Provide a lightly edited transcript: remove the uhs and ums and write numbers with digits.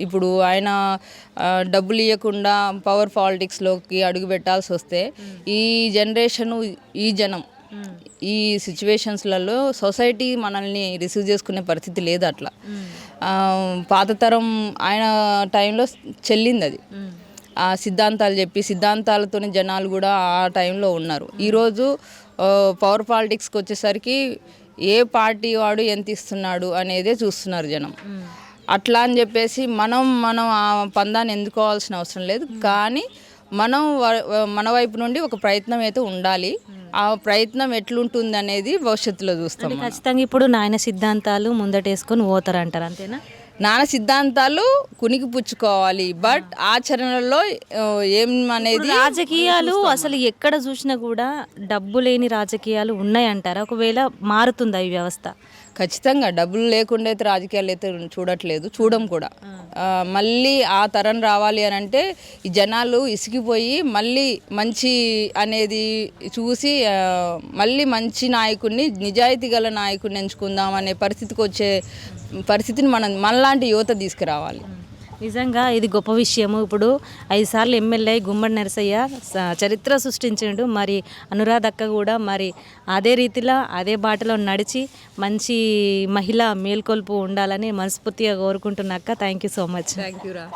ఇప్పుడు ఆయన డబ్బులు ఇవ్వకుండా పవర్ పాలిటిక్స్లోకి అడుగు పెట్టాల్సి వస్తే ఈ జనరేషను ఈ జనం ఈ సిచ్యువేషన్స్లలో సొసైటీ మనల్ని రిసీవ్ చేసుకునే పరిస్థితి లేదు అట్లా. పాత తరం ఆయన టైంలో చెల్లింది అది. ఆ సిద్ధాంతాలు చెప్పి సిద్ధాంతాలతోనే జనాలు కూడా ఆ టైంలో ఉన్నారు. ఈరోజు పవర్ పాలిటిక్స్కి వచ్చేసరికి ఏ పార్టీ వాడు ఎంత ఇస్తున్నాడు అనేదే చూస్తున్నారు జనం. అట్లా అని చెప్పేసి మనం ఆ పందాన్ని ఎన్నుకోవాల్సిన అవసరం లేదు. కానీ మన వైపు నుండి ఒక ప్రయత్నం అయితే ఉండాలి. ఆ ప్రయత్నం ఎట్లుంటుంది అనేది భవిష్యత్తులో చూస్తాం. ఖచ్చితంగా ఇప్పుడు నాయన సిద్ధాంతాలు ముందటేసుకొని పోతారంటారు, అంతేనా? నాన్న సిద్ధాంతాలు కునికి పుచ్చుకోవాలి, బట్ ఆచరణలో ఏం అనేది రాజకీయాలు అసలు ఎక్కడ చూసినా కూడా డబ్బు లేని రాజకీయాలు ఉన్నాయంటారా? ఒకవేళ మారుతుందా ఈ వ్యవస్థ? ఖచ్చితంగా డబ్బులు లేకుండా అయితే రాజకీయాలు అయితే చూడట్లేదు, చూడం కూడా. మళ్ళీ ఆ తరం రావాలి అని అంటే ఈ జనాలు ఇసిగిపోయి మళ్ళీ మంచి అనేది చూసి మళ్ళీ మంచి నాయకుడిని, నిజాయితీ గల నాయకుడిని ఎంచుకుందాం అనే పరిస్థితిని మనలాంటి యువత తీసుకురావాలి. నిజంగా ఇది గొప్ప విషయము. ఇప్పుడు 5 సార్లు ఎమ్మెల్యే గుమ్మడి నరసయ్య చరిత్ర సృష్టించిండు. మరి అనురాధక్క కూడా మరి అదే రీతిలో అదే బాటలో నడిచి మంచి మహిళ మేల్కొల్పు ఉండాలని మనస్ఫూర్తిగా కోరుకుంటున్నాక. Thank you so much. Thank you రా.